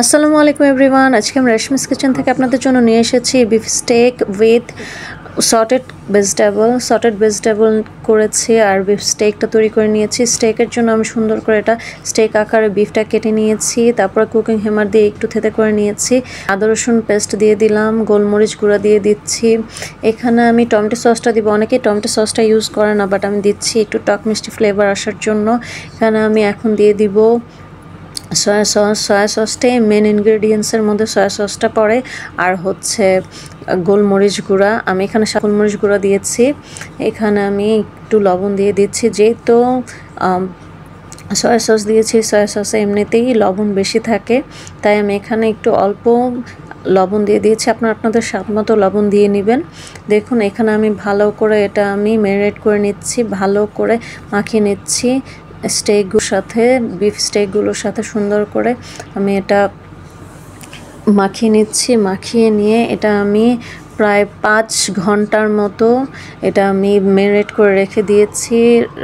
আসসালামু আলাইকুম এভরিওয়ান। আজকে আমি রেশমিস কিচেন থেকে আপনাদের জন্য নিয়ে এসেছি beef stake with sautéed vegetable করেছি আর বিফ স্টেকটা তৈরি করে নিয়েছি। স্টেকের জন্য আমি সুন্দর করে এটা স্টেক আকারে বিফটা কেটে নিয়েছি, তারপর কুকিং হ্যামার দিয়ে একটু থেতে করে নিয়েছি। আদা রসুন পেস্ট দিয়ে দিলাম, গোলমরিচ গুঁড়া দিয়ে দিচ্ছি। এখানে আমি টমেটো সসটা দিব, অনেকেই টমেটো সসটা ইউজ করে না, বাট আমি দিচ্ছি একটু টক মিষ্টি ফ্লেভার আসার জন্য। এখানে আমি এখন দিয়ে দিব সয়া সসটাই মেন ইনগ্রেডিয়েন্টসের মধ্যে সয়া সসটা পড়ে, আর হচ্ছে গোলমরিচ গুঁড়া। আমি এখানে গোলমরিচ গুঁড়া দিয়েছি। এখানে আমি একটু লবণ দিয়ে দিচ্ছি, যেহেতু সয়া সস দিয়েছি, সয়া সসে এমনিতেই লবণ বেশি থাকে, তাই আমি এখানে একটু অল্প লবণ দিয়ে দিয়েছি। আপনাদের স্বাদ মতো লবণ দিয়ে নেবেন। দেখুন এখানে আমি ভালো করে এটা আমি ম্যারিনেট করে নিচ্ছি, ভালো করে মাখিয়ে নিচ্ছি স্টেকগুলোর সাথে, বিফ স্টেকগুলোর সাথে সুন্দর করে আমি এটা মাখিয়ে নিচ্ছি। মাখিয়ে নিয়ে এটা আমি প্রায় 5 ঘন্টার মতো এটা আমি ম্যারিনেট করে রেখে দিয়েছি।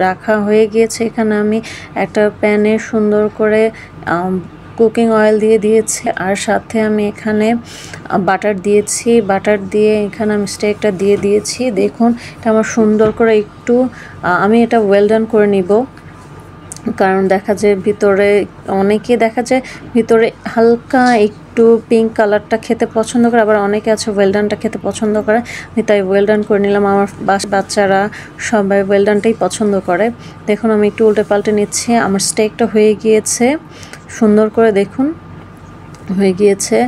রাখা হয়ে গিয়েছে। এখানে আমি একটা প্যানে সুন্দর করে কুকিং অয়েল দিয়ে দিয়েছি, আর সাথে আমি এখানে বাটার দিয়েছি। বাটার দিয়ে এখানে আমি স্টেকটা দিয়ে দিয়েছি। দেখুন এটা আমার সুন্দর করে একটু আমি এটা ওয়েল ডান করে নিব, কারণ দেখা যায় ভিতরে অনেকে দেখা যায় ভিতরে হালকা একটু পিঙ্ক কালারটা খেতে পছন্দ করে, আবার অনেকে আছে ওয়েলডানটা খেতে পছন্দ করে। আমি তাই ওয়েলডান করে নিলাম। আমার বাচ্চারা সবাই ওয়েলডানটাই পছন্দ করে। দেখুন আমি একটু উল্টে পাল্টে নিচ্ছি। আমার স্টেকটা হয়ে গিয়েছে সুন্দর করে, দেখুন হয়ে গিয়েছে,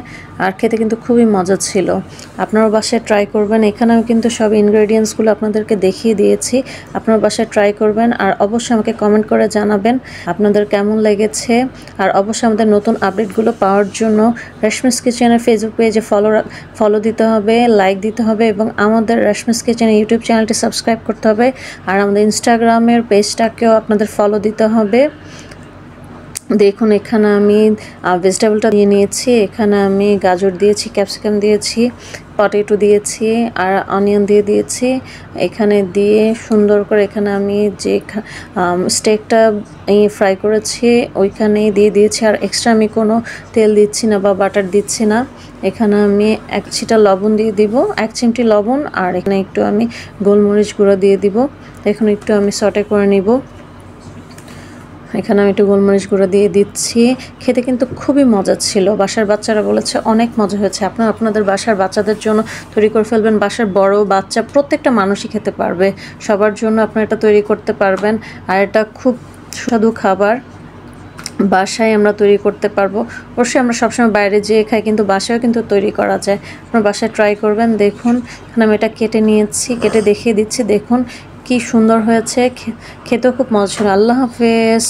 আর খেতে কিন্তু খুবই মজা ছিল। আপনার বাসায় ট্রাই করবেন। এখানে আমি কিন্তু সব ইনগ্রেডিয়েন্টসগুলো আপনাদেরকে দেখিয়ে দিয়েছি। আপনার বাসায় ট্রাই করবেন, আর অবশ্যই আমাকে কমেন্ট করে জানাবেন আপনাদের কেমন লেগেছে। আর অবশ্যই আমাদের নতুন আপডেটগুলো পাওয়ার জন্য রেশমিস কিচেনের ফেসবুক পেজে ফলো দিতে হবে, লাইক দিতে হবে, এবং আমাদের রেশমিস কিচেনের ইউটিউব চ্যানেলটি সাবস্ক্রাইব করতে হবে, আর আমাদের ইনস্টাগ্রামের পেজটাকেও আপনাদের ফলো দিতে হবে। দেখুন এখানে আমি ভেজিটেবলটা দিয়ে নিয়েছি। এখানে আমি গাজর দিয়েছি, ক্যাপসিকাম দিয়েছি, পটেটো দিয়েছি, আর অনিয়ন দিয়ে দিয়েছি। এখানে দিয়ে সুন্দর করে এখানে আমি যে স্টেকটা ফ্রাই করেছি ওইখানেই দিয়ে দিয়েছি, আর এক্সট্রা আমি কোনো তেল দিচ্ছি না বা বাটার দিচ্ছি না। এখানে আমি 1 ছিটা লবণ দিয়ে দিব, 1 চিমটি লবণ, আর এখানে একটু আমি গোলমরিচ গুঁড়ো দিয়ে দিব। এখন একটু আমি সটে করে নিব। এখানে আমি একটু গোলমরিচ গুঁড়ো দিয়ে দিচ্ছি। খেতে কিন্তু খুবই মজা ছিল। বাসার বাচ্চারা বলেছে অনেক মজা হয়েছে। আপনাদের বাসার বাচ্চাদের জন্য তৈরি করে ফেলবেন। বাসার বড় বাচ্চা প্রত্যেকটা মানুষই খেতে পারবে, সবার জন্য আপনারা এটা তৈরি করতে পারবেন। আর এটা খুব সুস্বাদু খাবার, বাসায় আমরা তৈরি করতে পারবো। অবশ্যই আমরা সবসময় বাইরে যেয়ে খাই, কিন্তু বাসায়ও কিন্তু তৈরি করা যায়। আপনারা বাসায় ট্রাই করবেন। দেখুন এখানে আমি এটা কেটে নিয়েছি, কেটে দেখিয়ে দিচ্ছি। দেখুন কি সুন্দর হয়েছে, খেতেও খুব মজা ছিল। আল্লাহ হাফেজ।